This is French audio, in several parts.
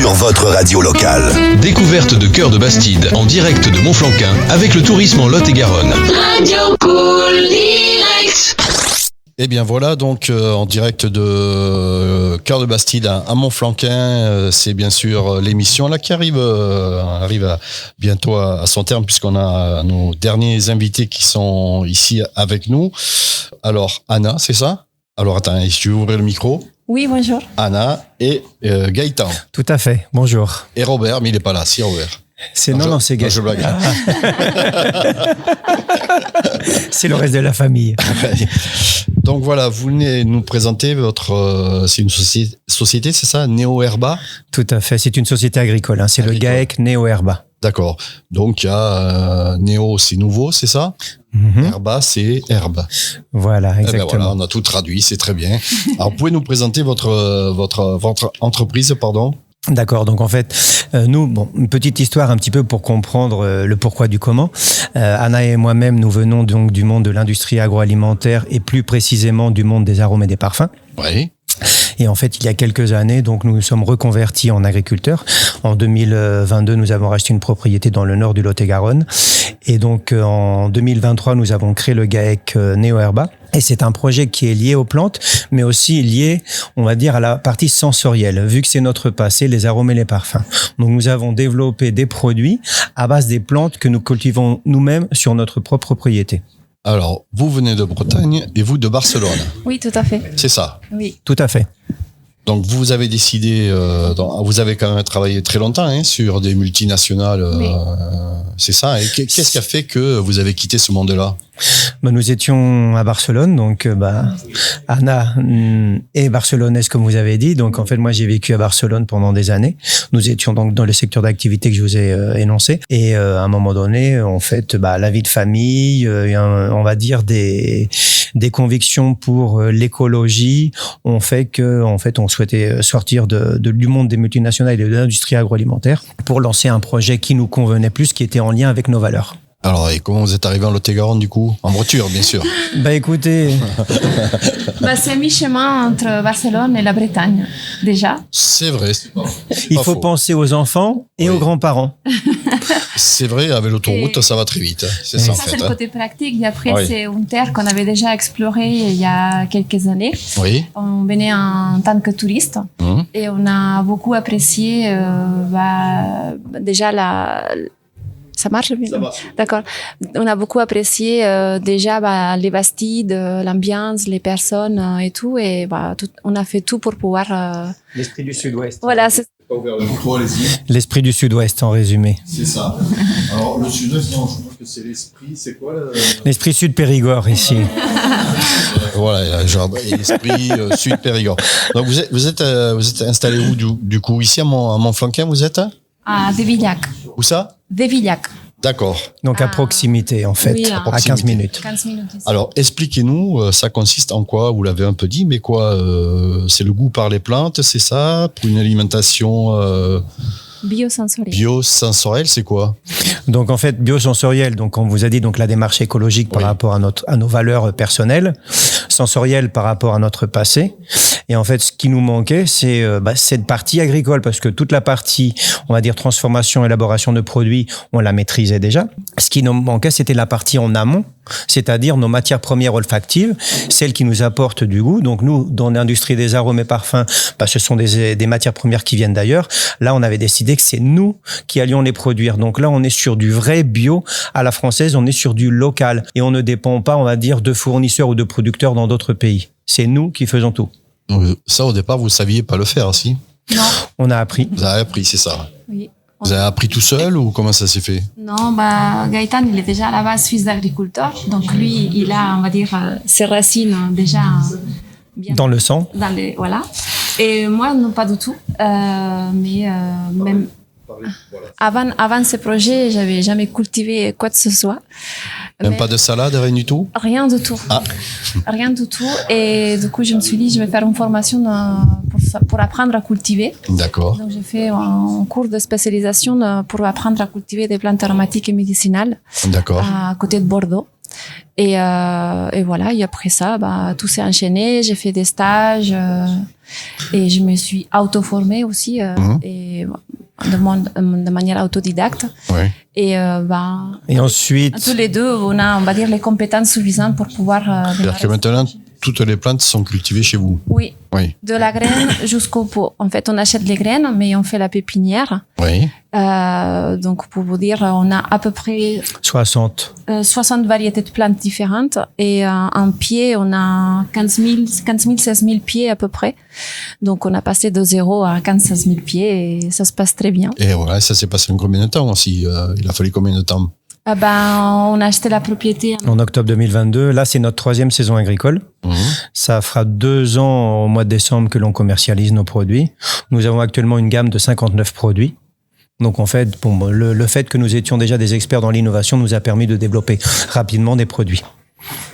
sur votre radio locale. Découverte de Cœur de Bastide en direct de Montflanquin avec le tourisme en Lot-et-Garonne. Radio Cool Direct. Et bien voilà, donc en direct de Cœur de Bastide à Montflanquin, c'est bien sûr l'émission là qui arrive bientôt à son terme, puisqu'on a nos derniers invités qui sont ici avec nous. Alors Anna, c'est ça? Alors attends, si tu veux ouvrir le micro. Oui, bonjour. Anna et Gaëtan. Tout à fait, bonjour. Et Robert, mais il n'est pas là, si Robert. C'est c'est Gaëtan. Je blague. C'est le reste de la famille. Donc voilà, vous venez nous présenter votre... c'est une société, c'est ça? Néo Herba? Tout à fait, c'est une société agricole. C'est le GAEC Néo Herba. D'accord. Donc il y a Néo, c'est nouveau, c'est ça? Herba, c'est herbe. Voilà, exactement. Ben voilà, on a tout traduit, c'est très bien. Alors, vous pouvez nous présenter votre entreprise, pardon? D'accord, donc en fait, nous, une petite histoire un petit peu pour comprendre le pourquoi du comment. Anna et moi-même, nous venons donc du monde de l'industrie agroalimentaire et plus précisément du monde des arômes et des parfums. Oui. Et en fait, il y a quelques années, donc nous nous sommes reconvertis en agriculteurs. En 2022, nous avons racheté une propriété dans le nord du Lot-et-Garonne. Et donc, en 2023, nous avons créé le GAEC Néo Herba. Et c'est un projet qui est lié aux plantes, mais aussi lié, on va dire, à la partie sensorielle, vu que c'est notre passé, les arômes et les parfums. Donc, nous avons développé des produits à base des plantes que nous cultivons nous-mêmes sur notre propre propriété. Alors, vous venez de Bretagne et vous de Barcelone. Oui, tout à fait. C'est ça? Oui. Tout à fait. Donc, vous avez décidé, vous avez quand même travaillé très longtemps sur des multinationales, oui. C'est ça. Et qu'est-ce qui a fait que vous avez quitté ce monde-là? Nous étions à Barcelone, donc Anna est barcelonaise comme vous avez dit. Donc en fait, moi j'ai vécu à Barcelone pendant des années. Nous étions donc dans le secteur d'activité que je vous ai énoncé. Et à un moment donné, en fait, la vie de famille, on va dire des convictions pour l'écologie, ont fait que en fait on souhaitait sortir du monde des multinationales et de l'industrie agroalimentaire pour lancer un projet qui nous convenait plus, qui était en lien avec nos valeurs. Alors, et comment vous êtes arrivé en Lot-et-Garonne, du coup? En voiture, bien sûr. Écoutez... c'est mi-chemin entre Barcelone et la Bretagne, déjà. C'est vrai. Il faut penser aux enfants et aux grands-parents. C'est vrai, avec l'autoroute, ça va très vite. C'est ça, en fait. C'est le côté pratique. Et après, c'est une terre qu'on avait déjà explorée il y a quelques années. Oui. On venait en tant que touriste. Et on a beaucoup apprécié déjà Ça marche bien? Ça marche. D'accord. On a beaucoup apprécié déjà les Bastides, l'ambiance, les personnes et tout. Et on a fait tout pour pouvoir... L'esprit du Sud-Ouest. Voilà, c'est... L'esprit du Sud-Ouest, en résumé. C'est ça. Alors, le Sud-Ouest, non, je pense que c'est l'esprit, c'est quoi L'esprit Sud-Périgord, ici. Voilà, genre l'esprit Sud-Périgord. Donc, vous êtes installé où, du coup? Ici, à Montflanquin, vous êtes? À Dévillac. Où ça? Dévillac. D'accord. Donc à proximité, en fait, oui, à 15 minutes. 15 minutes ici. Alors, expliquez-nous, ça consiste en quoi? Vous l'avez un peu dit, mais quoi? C'est le goût par les plantes, c'est ça? Pour une alimentation... Biosensoriel. Biosensoriel, c'est quoi? Donc en fait, biosensoriel, donc on vous a dit donc la démarche écologique par rapport à nos valeurs personnelles, sensoriel par rapport à notre passé. Et en fait, ce qui nous manquait, c'est cette partie agricole, parce que toute la partie, on va dire, transformation, élaboration de produits, on la maîtrisait déjà. Ce qui nous manquait, c'était la partie en amont, c'est-à-dire nos matières premières olfactives, celles qui nous apportent du goût. Donc nous, dans l'industrie des arômes et parfums, ce sont des matières premières qui viennent d'ailleurs. Là, on avait décidé que c'est nous qui allions les produire. Donc là, on est sur du vrai bio à la française, on est sur du local. Et on ne dépend pas, on va dire, de fournisseurs ou de producteurs dans d'autres pays. C'est nous qui faisons tout. Donc ça, au départ, vous ne saviez pas le faire, si? Non. On a appris. Vous avez appris, c'est ça? Oui. Vous avez appris tout seul ou comment ça s'est fait? Non, Gaëtan, il est déjà à la base fils d'agriculteur. Donc lui, il a, on va dire, ses racines déjà bien... Dans le sang. Voilà. Et moi, non, pas du tout. Même... Avant ce projet, j'avais jamais cultivé quoi que ce soit. Même pas de salade, rien du tout? Rien du tout. Ah. Rien du tout. Et du coup, je me suis dit, je vais faire une formation pour apprendre à cultiver. D'accord. Donc, j'ai fait un cours de spécialisation pour apprendre à cultiver des plantes aromatiques et médicinales. D'accord. À côté de Bordeaux. Et voilà, et après ça, tout s'est enchaîné. J'ai fait des stages et je me suis auto-formée aussi et de manière autodidacte. Ouais. Et ensuite, tous les deux, on a, on va dire, les compétences suffisantes pour pouvoir. C'est-à-dire que maintenant, toutes les plantes sont cultivées chez vous. Oui. Oui. De la graine jusqu'au pot. En fait, on achète les graines, mais on fait la pépinière. Oui. Donc, pour vous dire, on a à peu près 60. 60 variétés de plantes différentes. Et en pied, on a 15 000, 16 000 pieds à peu près. Donc, on a passé de 0 à 15 000, 16 000 pieds et ça se passe très bien. Et voilà, ça s'est passé en combien de temps aussi? Il a fallu combien de temps? On a acheté la propriété En octobre 2022. Là, c'est notre 3e saison agricole. Ça fera 2 ans au mois de décembre que l'on commercialise nos produits. Nous avons actuellement une gamme de 59 produits. Donc, en fait, le fait que nous étions déjà des experts dans l'innovation nous a permis de développer rapidement des produits.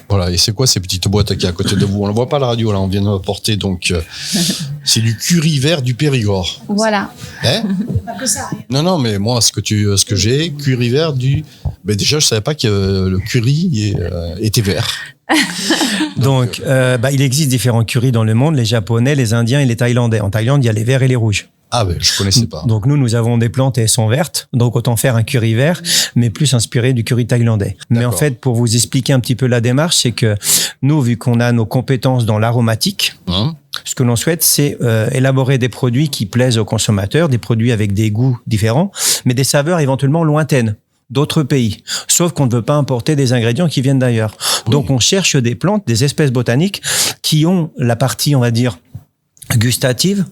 Voilà, et c'est quoi ces petites boîtes qui est à côté de vous? On ne voit pas à la radio, là, on vient de m'apporter, donc c'est du curry vert du Périgord. Voilà. Hein? Non, mais moi, ce que j'ai, curry vert du... Ben déjà, je savais pas que le curry était vert. Donc, il existe différents currys dans le monde, les Japonais, les Indiens et les Thaïlandais. En Thaïlande, il y a les verts et les rouges. Ah ben, je connaissais pas. Donc nous avons des plantes et elles sont vertes, donc autant faire un curry vert, mais plus inspiré du curry thaïlandais. Mais en fait, pour vous expliquer un petit peu la démarche, c'est que nous, vu qu'on a nos compétences dans l'aromatique, ce que l'on souhaite, c'est élaborer des produits qui plaisent aux consommateurs, des produits avec des goûts différents, mais des saveurs éventuellement lointaines d'autres pays. Sauf qu'on ne veut pas importer des ingrédients qui viennent d'ailleurs. Donc on cherche des plantes, des espèces botaniques qui ont la partie, on va dire, gustative,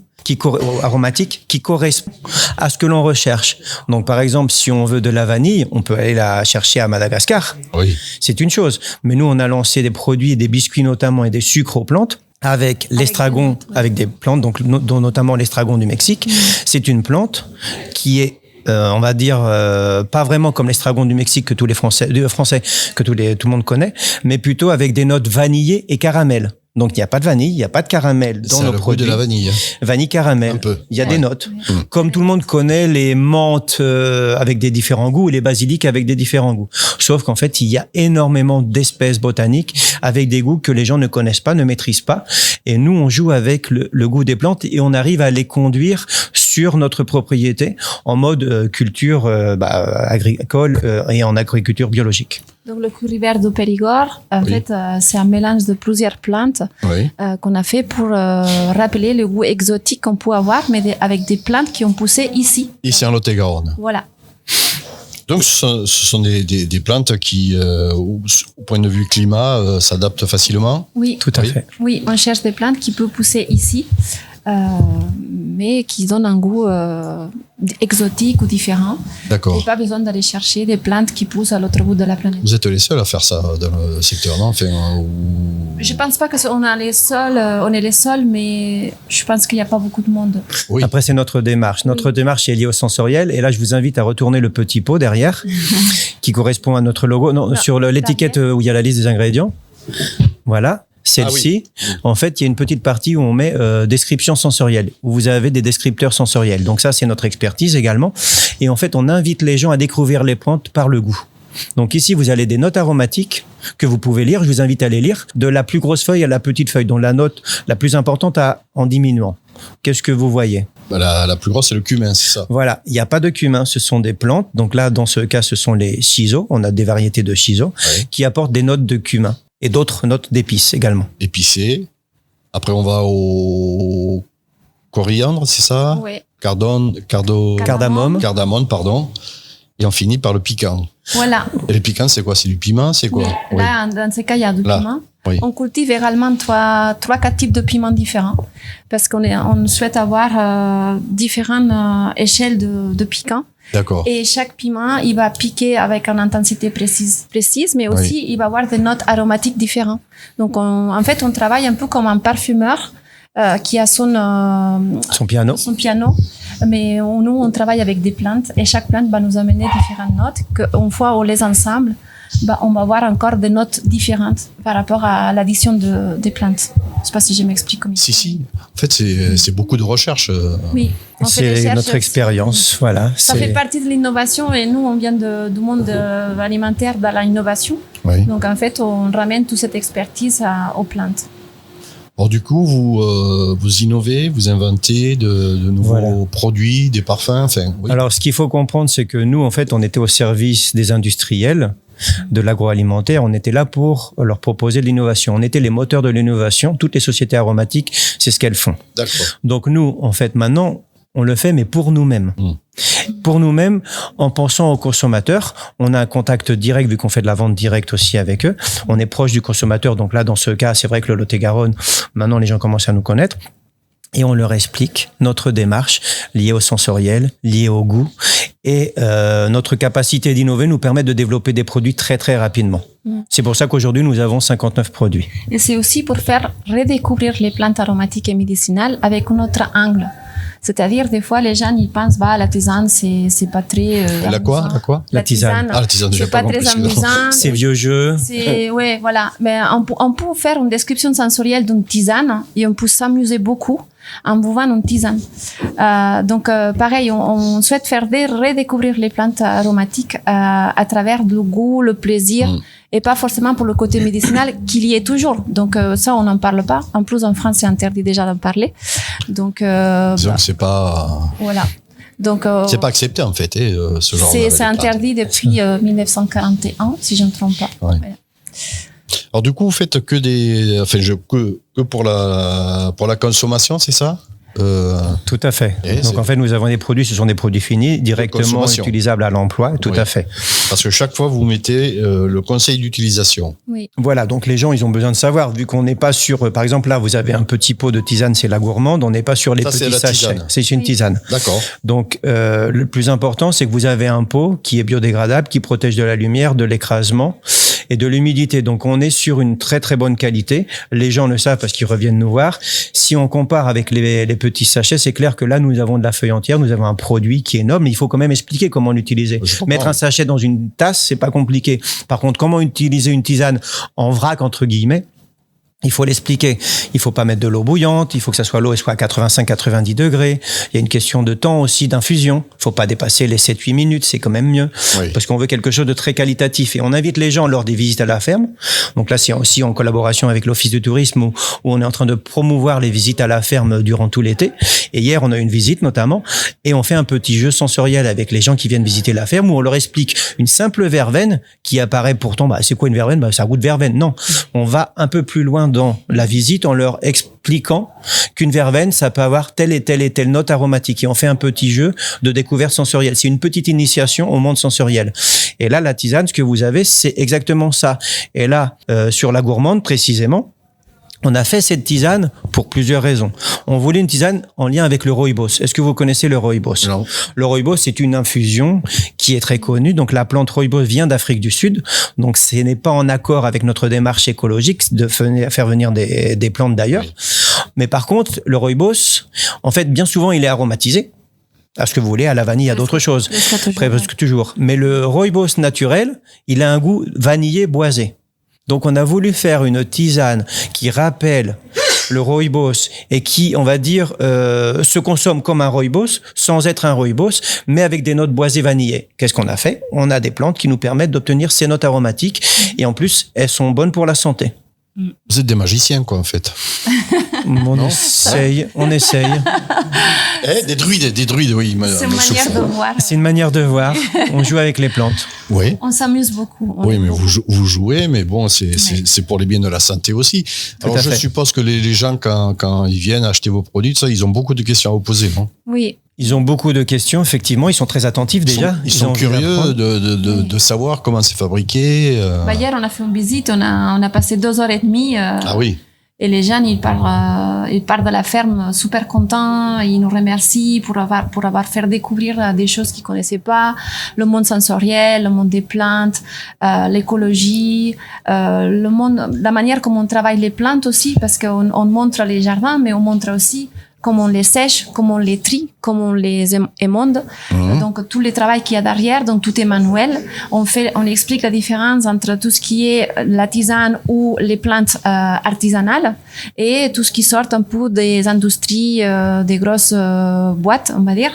aromatique, qui correspond à ce que l'on recherche. Donc, par exemple, si on veut de la vanille, on peut aller la chercher à Madagascar. Oui. C'est une chose. Mais nous, on a lancé des produits, des biscuits notamment et des sucres aux plantes avec l'estragon, avec des plantes, donc dont notamment l'estragon du Mexique. C'est une plante qui est on va dire pas vraiment comme l'estragon du Mexique que tous les Français que tout le monde connaît, mais plutôt avec des notes vanillées et caramel. Donc il n'y a pas de vanille, il n'y a pas de caramel dans nos produits. de la vanille. Vanille caramel. Un peu. Il y a des notes. Comme tout le monde connaît les menthes avec des différents goûts et les basiliques avec des différents goûts. Sauf qu'en fait, il y a énormément d'espèces botaniques avec des goûts que les gens ne connaissent pas, ne maîtrisent pas. Et nous, on joue avec le goût des plantes et on arrive à les conduire sur notre propriété en mode culture agricole et en agriculture biologique. Donc le curry vert du Périgord, en fait, c'est un mélange de plusieurs plantes qu'on a fait pour rappeler le goût exotique qu'on peut avoir, mais avec des plantes qui ont poussé ici. Ici en Lot-et-Garonne. Voilà. Donc ce sont des plantes qui, au point de vue climat, s'adaptent facilement. Oui, tout à fait. Oui, on cherche des plantes qui peuvent pousser ici, mais qui donnent un goût exotique ou différent. D'accord. Et pas besoin d'aller chercher des plantes qui poussent à l'autre bout de la planète. Vous êtes les seuls à faire ça dans le secteur, non? Enfin, Je pense pas on est les seuls, mais je pense qu'il n'y a pas beaucoup de monde. Oui. Après, c'est notre démarche. Notre démarche est liée au sensoriel. Et là, je vous invite à retourner le petit pot derrière, qui correspond à notre logo. Non, sur l'étiquette où il y a la liste des ingrédients. Voilà. Celle-ci, en fait, il y a une petite partie où on met description sensorielle, où vous avez des descripteurs sensoriels. Donc ça, c'est notre expertise également. Et en fait, on invite les gens à découvrir les plantes par le goût. Donc ici, vous avez des notes aromatiques que vous pouvez lire. Je vous invite à les lire de la plus grosse feuille à la petite feuille, dont la note la plus importante en diminuant. Qu'est-ce que vous voyez? La plus grosse, c'est le cumin, c'est ça? Voilà, il n'y a pas de cumin, ce sont des plantes. Donc là, dans ce cas, ce sont les shiso. On a des variétés de shiso qui apportent des notes de cumin. Et d'autres notes d'épices également. Épicé. Après, on va au coriandre, c'est ça? Oui. Cardamome. Cardamome, pardon. Et on finit par le piquant. Voilà. Et le piquant, c'est quoi? C'est du piment? C'est quoi? Là, dans ce cas, il y a du piment. Oui. On cultive également 3-4 types de piments différents parce on souhaite avoir différentes échelles de piquant. D'accord. Et chaque piment, il va piquer avec une intensité précise, mais aussi il va avoir des notes aromatiques différentes. Donc en fait, on travaille un peu comme un parfumeur qui a son piano. Mais nous, on travaille avec des plantes et chaque plante va nous amener différentes notes qu'une fois on les ensemble, on va voir encore des notes différentes par rapport à l'addition des plantes. Je sais pas si je m'explique comme ça. Si. En fait, c'est beaucoup de recherche. Oui. On fait des C'est recherches notre expérience, voilà. Ça fait partie de l'innovation et nous, on vient du monde alimentaire dans l'innovation. Oui. Donc, en fait, on ramène toute cette expertise aux plantes. Alors du coup, vous innovez, vous inventez de nouveaux produits, des parfums. Enfin, oui. Alors, ce qu'il faut comprendre, c'est que nous, en fait, on était au service des industriels de l'agroalimentaire. On était là pour leur proposer de l'innovation. On était les moteurs de l'innovation. Toutes les sociétés aromatiques, c'est ce qu'elles font. D'accord. Donc nous, en fait, maintenant, on le fait, mais pour nous-mêmes. Pour nous-mêmes, en pensant aux consommateurs, on a un contact direct, vu qu'on fait de la vente directe aussi avec eux. On est proche du consommateur. Donc là, dans ce cas, c'est vrai que le Lot-et-Garonne, maintenant, les gens commencent à nous connaître. Et on leur explique notre démarche liée au sensoriel, liée au goût. Et notre capacité d'innover nous permet de développer des produits très, très rapidement. C'est pour ça qu'aujourd'hui, nous avons 59 produits. Et c'est aussi pour faire redécouvrir les plantes aromatiques et médicinales avec un autre angle. C'est-à-dire, des fois, les gens, ils pensent, la tisane, c'est pas très... La quoi? La tisane. Ah, la tisane, j'ai c'est pas très amusant. C'est vieux jeu. Ouais, voilà. Mais on peut faire une description sensorielle d'une tisane et on peut s'amuser beaucoup en buvant une tisane. Donc, pareil, on souhaite faire redécouvrir les plantes aromatiques à travers le goût, le plaisir, et pas forcément pour le côté médicinal qu'il y est toujours. Donc, ça, on n'en parle pas. En plus, en France, c'est interdit déjà d'en parler. Donc, disons que c'est pas... Voilà. Donc, c'est pas accepté, en fait, ce genre de... C'est interdit depuis 1941, si je ne me trompe pas. Ouais. Voilà. Alors du coup, vous faites que que pour la consommation, c'est ça? Tout à fait. Et donc en fait, nous avons des produits, ce sont des produits finis, directement utilisables à l'emploi, tout à fait. Parce que chaque fois, vous mettez le conseil d'utilisation. Oui. Voilà, donc les gens, ils ont besoin de savoir, vu qu'on n'est pas sur, par exemple là, vous avez un petit pot de tisane, c'est la gourmande, on n'est pas sur les petits sachets. C'est une tisane. D'accord. Donc le plus important, c'est que vous avez un pot qui est biodégradable, qui protège de la lumière, de l'écrasement et de l'humidité. Donc on est sur une très très bonne qualité. Les gens le savent parce qu'ils reviennent nous voir. Si on compare avec les petits sachets, c'est clair que là nous avons de la feuille entière, nous avons un produit qui est noble, mais il faut quand même expliquer comment l'utiliser. Mettre un sachet dans une tasse, c'est pas compliqué. Par contre, comment utiliser une tisane en vrac entre guillemets, il faut l'expliquer. Il faut pas mettre de l'eau bouillante. Il faut que ça soit l'eau soit à 85-90 degrés. Il y a une question de temps aussi d'infusion. Il faut pas dépasser les 7-8 minutes. C'est quand même mieux. Oui. Parce qu'on veut quelque chose de très qualitatif. Et on invite les gens lors des visites à la ferme. Donc là, c'est aussi en collaboration avec l'Office du tourisme où on est en train de promouvoir les visites à la ferme durant tout l'été. Et hier, on a eu une visite notamment. Et on fait un petit jeu sensoriel avec les gens qui viennent visiter la ferme où on leur explique une simple verveine qui apparaît pourtant, c'est quoi une verveine? Ça goûte verveine. Non. On va un peu plus loin dans la visite en leur expliquant qu'une verveine, ça peut avoir telle et telle et telle note aromatique. Et on fait un petit jeu de découverte sensorielle. C'est une petite initiation au monde sensoriel. Et là, la tisane, ce que vous avez, c'est exactement ça. Et là, sur la gourmande, précisément, on a fait cette tisane pour plusieurs raisons. On voulait une tisane en lien avec le rooibos. Est-ce que vous connaissez le rooibos? Non. Le rooibos, c'est une infusion qui est très connue. Donc, la plante rooibos vient d'Afrique du Sud. Donc, ce n'est pas en accord avec notre démarche écologique de faire venir des plantes d'ailleurs. Oui. Mais par contre, le rooibos, en fait, bien souvent, il est aromatisé. À ce que vous voulez, à la vanille, à d'autres choses. Presque toujours. Mais le rooibos naturel, il a un goût vanillé boisé. Donc, on a voulu faire une tisane qui rappelle le rooibos et qui, on va dire, se consomme comme un rooibos sans être un rooibos, mais avec des notes boisées vanillées. Qu'est-ce qu'on a fait? On a des plantes qui nous permettent d'obtenir ces notes aromatiques et en plus, elles sont bonnes pour la santé. Vous êtes des magiciens, quoi, en fait. On essaye. Des druides, oui. C'est une manière de voir. C'est une manière de voir. On joue avec les plantes. Oui. On s'amuse beaucoup. Oui, mais vous jouez, mais bon, c'est pour les biens de la santé aussi. Alors, je suppose que les gens, quand ils viennent acheter vos produits, ça, ils ont beaucoup de questions à vous poser, non? Oui. Ils ont beaucoup de questions, effectivement. Ils sont très attentifs déjà. Ils sont curieux de savoir comment c'est fabriqué. Hier, on a fait une visite. On a passé 2h30. Ah oui. Et les gens, ils partent de la ferme super contents. Ils nous remercient pour avoir fait découvrir des choses qu'ils connaissaient pas. Le monde sensoriel, le monde des plantes, l'écologie, la manière comme on travaille les plantes aussi, parce qu'on montre les jardins, mais on montre aussi comment on les sèche, comment on les trie, comment on les émonde. Donc, tout le travail qu'il y a derrière, donc tout est manuel. On explique la différence entre tout ce qui est la tisane ou les plantes artisanales et tout ce qui sort un peu des industries, des grosses boîtes, on va dire.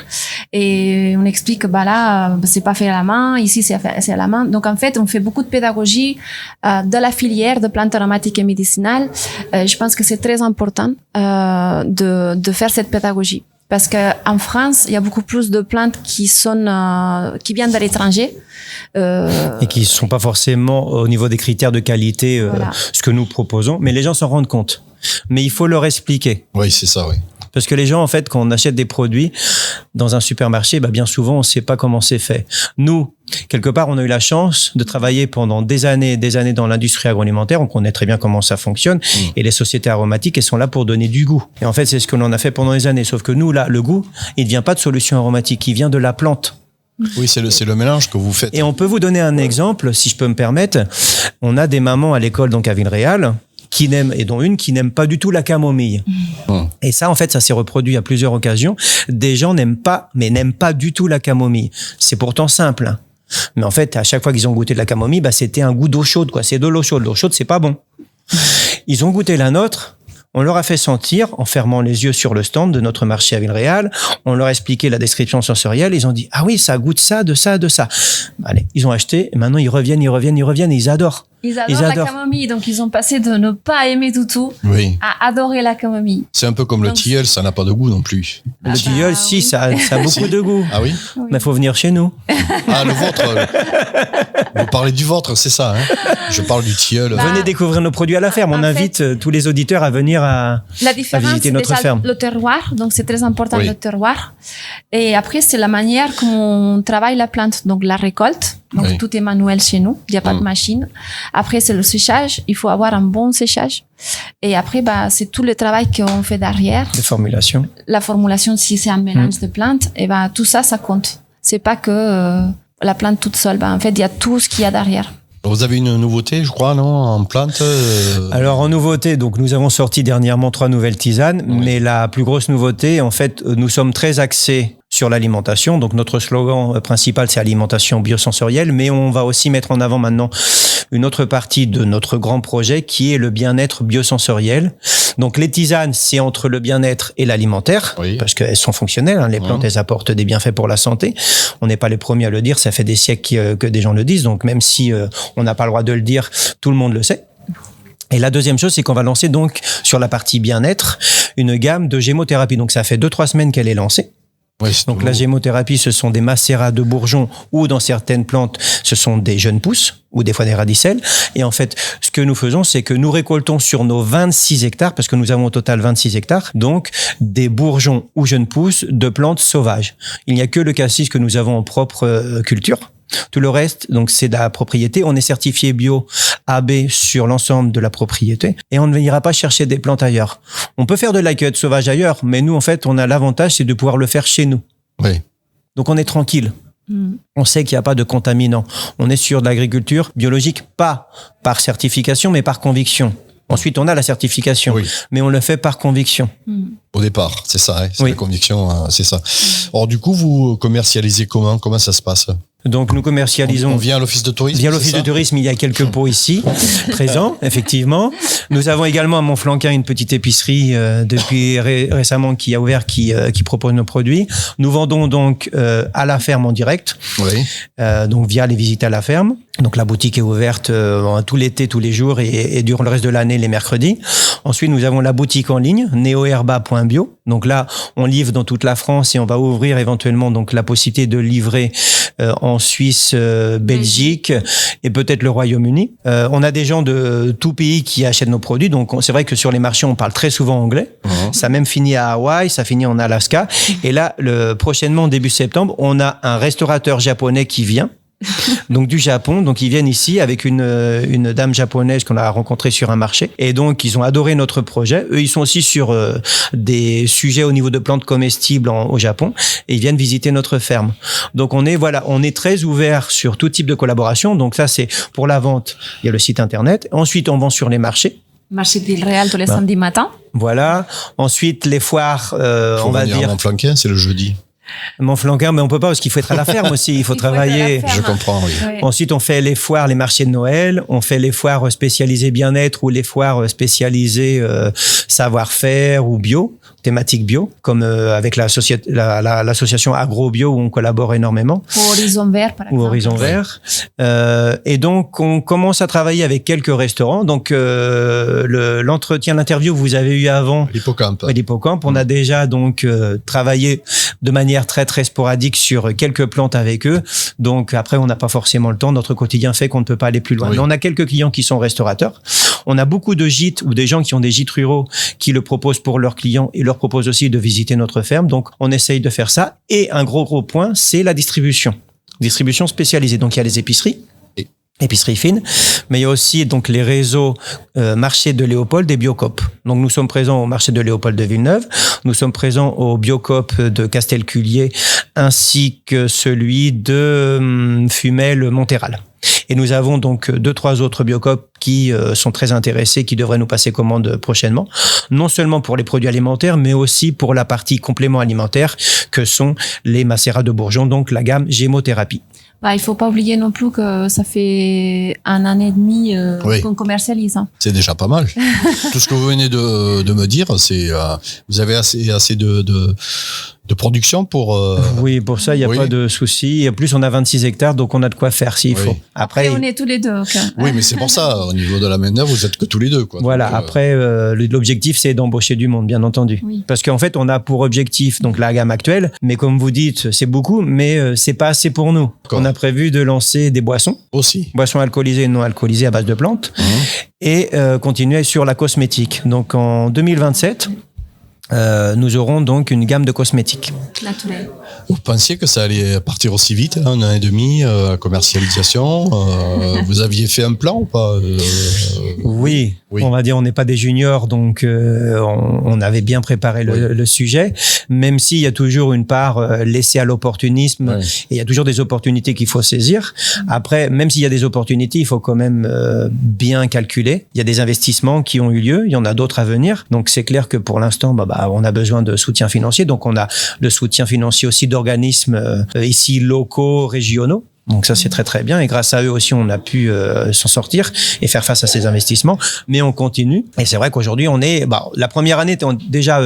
Et on explique que là, c'est pas fait à la main, ici c'est à la main. Donc, en fait, on fait beaucoup de pédagogie de la filière de plantes aromatiques et médicinales. Je pense que c'est très important de faire cette pédagogie. Parce que en France, il y a beaucoup plus de plantes qui viennent de l'étranger. Et qui ne sont pas forcément au niveau des critères de qualité, Voilà. Ce que nous proposons. Mais les gens s'en rendent compte. Mais il faut leur expliquer. Oui, c'est ça, oui. Parce que les gens, en fait, quand on achète des produits dans un supermarché, bien souvent, on ne sait pas comment c'est fait. Nous, quelque part, on a eu la chance de travailler pendant des années dans l'industrie agroalimentaire. On connaît très bien comment ça fonctionne. Et les sociétés aromatiques, elles sont là pour donner du goût. Et en fait, c'est ce que l'on a fait pendant des années. Sauf que nous, là, le goût, il ne vient pas de solution aromatique. Il vient de la plante. Oui, c'est le mélange que vous faites. Et on peut vous donner un exemple, si je peux me permettre. On a des mamans à l'école, donc à Villeréal, qui n'aiment, et dont une qui n'aime pas du tout la camomille. Et ça, en fait, ça s'est reproduit à plusieurs occasions. Des gens n'aiment pas du tout la camomille. C'est pourtant simple. Mais en fait, à chaque fois qu'ils ont goûté de la camomille, c'était un goût d'eau chaude, quoi. C'est de l'eau chaude. L'eau chaude, c'est pas bon. Ils ont goûté la nôtre. On leur a fait sentir, en fermant les yeux sur le stand de notre marché à Villeréal, on leur a expliqué la description sensorielle, ils ont dit « Ah oui, ça goûte ça, de ça, de ça ». Allez, ils ont acheté, et maintenant ils reviennent, et ils adorent. Ils adorent la camomille, donc ils ont passé de ne pas aimer du tout à adorer la camomille. C'est un peu comme le tilleul, ça n'a pas de goût non plus. Le tilleul, si, ça a beaucoup de goût. Ah oui? Mais il faut venir chez nous. Ah, le vôtre. Vous parlez du vôtre, c'est ça, hein? Je parle du tilleul. Venez découvrir nos produits à la ferme. On invite tous les auditeurs à venir à visiter notre ferme. Le terroir, donc c'est très important le terroir. Et après, c'est la manière qu'on travaille la plante, donc la récolte. Donc tout est manuel chez nous, il n'y a pas de machine. Après, c'est le séchage, il faut avoir un bon séchage. Et après, c'est tout le travail qu'on fait derrière. Les formulations. La formulation, si c'est un mélange de plantes, et tout ça, ça compte. C'est pas que la plante toute seule. En fait, il y a tout ce qu'il y a derrière. Vous avez une nouveauté, je crois, non, en plante Alors, en nouveauté, donc nous avons sorti dernièrement 3 nouvelles tisanes, mais la plus grosse nouveauté, en fait, nous sommes très axés sur l'alimentation. Donc, notre slogan principal, c'est alimentation biosensorielle, mais on va aussi mettre en avant maintenant une autre partie de notre grand projet qui est le bien-être biosensoriel. Donc, les tisanes, c'est entre le bien-être et l'alimentaire, parce qu'elles sont fonctionnelles. Les plantes, elles apportent des bienfaits pour la santé. On n'est pas les premiers à le dire, ça fait des siècles que des gens le disent. Donc, même si on n'a pas le droit de le dire, tout le monde le sait. Et la deuxième chose, c'est qu'on va lancer donc sur la partie bien-être une gamme de gémothérapie. Donc, ça fait 2-3 semaines qu'elle est lancée. Donc la gémothérapie, ce sont des macérats de bourgeons ou dans certaines plantes, ce sont des jeunes pousses ou des fois des radicelles. Et en fait, ce que nous faisons, c'est que nous récoltons sur nos 26 hectares, parce que nous avons au total 26 hectares, donc des bourgeons ou jeunes pousses de plantes sauvages. Il n'y a que le cassis que nous avons en propre culture. Tout le reste, donc, c'est de la propriété. On est certifié bio AB sur l'ensemble de la propriété et on ne ira pas chercher des plantes ailleurs. On peut faire de la cueillette sauvage ailleurs, mais nous, en fait, on a l'avantage, c'est de pouvoir le faire chez nous. Donc, on est tranquille. On sait qu'il n'y a pas de contaminants. On est sur de l'agriculture biologique, pas par certification, mais par conviction. Ensuite, on a la certification, mais on le fait par conviction. Au départ, c'est ça, c'est la conviction, c'est ça. Or, du coup, vous commercialisez comment? Comment ça se passe? Donc, nous commercialisons... On vient à l'office de tourisme? Via l'office de tourisme, il y a quelques pots ici, présents, effectivement. Nous avons également à Montflanquin une petite épicerie depuis récemment qui a ouvert, qui propose nos produits. Nous vendons donc à la ferme en direct, donc via les visites à la ferme. Donc, la boutique est ouverte tout l'été, tous les jours et durant le reste de l'année, les mercredis. Ensuite, nous avons la boutique en ligne, neoherba.bio. Donc là, on livre dans toute la France et on va ouvrir éventuellement donc la possibilité de livrer en Suisse, Belgique et peut-être le Royaume-Uni. On a des gens de tout pays qui achètent nos produits. Donc, c'est vrai que sur les marchés, on parle très souvent anglais. Ça a même fini à Hawaï, ça finit en Alaska. Et là, prochainement, début septembre, on a un restaurateur japonais qui vient. Donc du Japon, donc ils viennent ici avec une dame japonaise qu'on a rencontrée sur un marché et donc ils ont adoré notre projet. Eux ils sont aussi sur des sujets au niveau de plantes comestibles au Japon et ils viennent visiter notre ferme. Donc on est très ouvert sur tout type de collaboration. Donc ça c'est pour la vente, il y a le site internet. Ensuite on vend sur les marchés. Marché de Villeréal tous les samedis matins. Voilà. Ensuite, les foires, Faut on va venir à dire. Montflanquin, c'est le jeudi. Montflanquin, mais on peut pas parce qu'il faut être à la ferme aussi. Il faut travailler. Je comprends, oui. Oui. Ensuite, on fait les foires, les marchés de Noël. On fait les foires spécialisées bien-être ou les foires spécialisées savoir-faire ou bio, thématique bio, comme avec l'association Agro-Bio où on collabore énormément. Ou Horizon Vert, par exemple. Ou Horizon Vert. Et donc, on commence à travailler avec quelques restaurants. Donc, l'entretien, l'interview que vous avez eu avant, L'hippocampe. l'hippocampe, on a déjà donc travaillé de manière très très sporadique sur quelques plantes avec eux. Donc après, on n'a pas forcément le temps. Notre quotidien fait qu'on ne peut pas aller plus loin. Oui. Mais on a quelques clients qui sont restaurateurs. On a beaucoup de gîtes ou des gens qui ont des gîtes ruraux qui le proposent pour leurs clients et leur proposent aussi de visiter notre ferme. Donc on essaye de faire ça. Et un gros point, c'est la distribution. Distribution spécialisée. Donc il y a les épiceries. Épicerie fine, mais il y a aussi donc les réseaux marché de Léopold et Biocoop. Donc nous sommes présents au marché de Léopold de Villeneuve, nous sommes présents au Biocoop de Castelculier ainsi que celui de Fumel Montéral. Et nous avons donc 2-3 autres Biocoop qui sont très intéressés, qui devraient nous passer commande prochainement, non seulement pour les produits alimentaires, mais aussi pour la partie complément alimentaire que sont les macérats de bourgeons, donc la gamme Gémothérapie. Bah, il faut pas oublier non plus que ça fait 1 an et demi Oui. qu'on commercialise. Hein. C'est déjà pas mal. Tout ce que vous venez de me dire, c'est vous avez assez de production pour. Oui, pour ça, il n'y a oui. pas de souci. Et en plus, on a 26 hectares, donc on a de quoi faire s'il Oui. faut. Après, on est tous les deux. Okay. Oui, mais c'est pour ça. Au niveau de la main-d'œuvre, vous êtes que tous les deux, quoi. Voilà. Donc, Après, l'objectif, c'est d'embaucher du monde, bien entendu. Oui. Parce qu'en fait, on a pour objectif donc la gamme actuelle, mais comme vous dites, c'est beaucoup, mais c'est pas assez pour nous. D'accord. On a prévu de lancer des boissons aussi. alcoolisées et non alcoolisées à base de plantes, et continuer sur la cosmétique. Donc en 2027. Nous aurons donc une gamme de cosmétiques. Naturel. Vous pensiez que ça allait partir aussi vite, hein, 1 an et demi, commercialisation. Vous aviez fait un plan ou pas Oui, Oui. on va dire on n'est pas des juniors, donc on avait bien préparé le sujet, même s'il y a toujours une part laissée à l'opportunisme, Oui. et il y a toujours des opportunités qu'il faut saisir. Après, même s'il y a des opportunités, il faut quand même bien calculer. Il y a des investissements qui ont eu lieu, il y en a d'autres à venir, donc c'est clair que pour l'instant, on a besoin de soutien financier, donc on a le soutien financier aussi d'organismes ici locaux, régionaux. Donc ça, c'est très très bien. Et grâce à eux aussi, on a pu s'en sortir et faire face à ces investissements. Mais on continue. Et c'est vrai qu'aujourd'hui, on est... la première année était déjà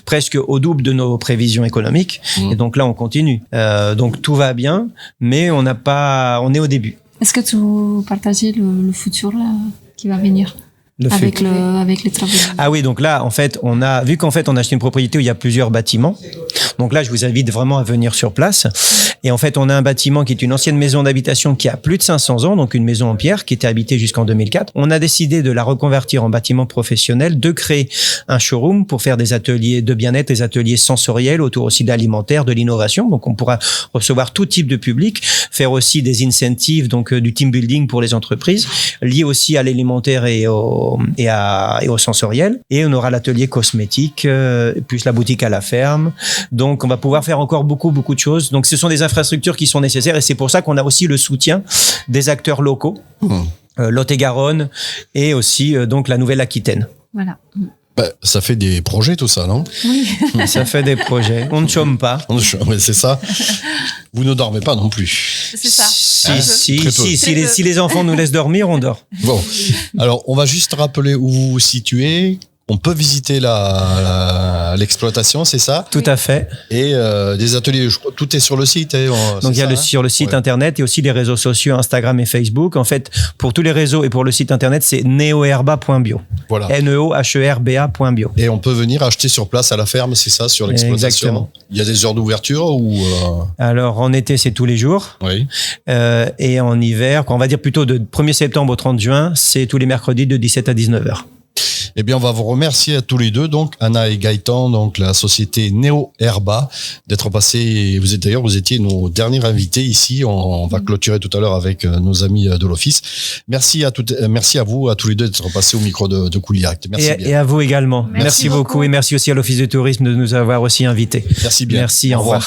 presque au double de nos prévisions économiques. Et donc là, on continue. Donc tout va bien, mais on est au début. Est-ce que tu partageais le futur là, qui va venir avec les travaux? Ah oui, donc là, en fait, on a acheté une propriété où il y a plusieurs bâtiments. Donc là, je vous invite vraiment à venir sur place. Et en fait, on a un bâtiment qui est une ancienne maison d'habitation qui a plus de 500 ans, donc une maison en pierre qui était habitée jusqu'en 2004. On a décidé de la reconvertir en bâtiment professionnel, de créer un showroom pour faire des ateliers de bien-être, des ateliers sensoriels autour aussi de l'alimentaire, de l'innovation. Donc on pourra recevoir tout type de public, faire aussi des incentives, donc du team building pour les entreprises, liés aussi à l'alimentaire et au sensoriel. Et on aura l'atelier cosmétique, plus la boutique à la ferme. Donc on va pouvoir faire encore beaucoup de choses. Donc ce sont des infrastructures qui sont nécessaires et c'est pour ça qu'on a aussi le soutien des acteurs locaux, Lot-et-Garonne et aussi donc la Nouvelle-Aquitaine. Voilà. Ça fait des projets, tout ça, non? Oui. Ça fait des projets. On ne chôme pas. Ouais, c'est ça. Vous ne dormez pas non plus. C'est ça. Si les enfants nous laissent dormir, on dort. Bon, alors on va juste rappeler où vous vous situez. On peut visiter l'exploitation, c'est ça? Tout à fait. Et des ateliers, je crois, tout est sur le site. Donc il y a sur le site internet et aussi les réseaux sociaux Instagram et Facebook. En fait, pour tous les réseaux et pour le site internet, c'est neoherba.bio. Voilà. neoherba.bio. Et on peut venir acheter sur place à la ferme, c'est ça, sur l'exploitation. Exactement. Il y a des heures d'ouverture ou Alors en été, c'est tous les jours. Oui. Et en hiver, on va dire plutôt de 1er septembre au 30 juin, c'est tous les mercredis de 17 à 19h. Eh bien, on va vous remercier à tous les deux, donc Anna et Gaëtan, donc la société Neo Herba, d'être passés. Vous étiez nos derniers invités ici. On va clôturer tout à l'heure avec nos amis de l'office. Merci à vous, à tous les deux, d'être passés au micro de Cool Direct. Merci bien. Et à vous également. Merci beaucoup et merci aussi à l'Office de tourisme de nous avoir aussi invités. Merci bien. Merci, au revoir.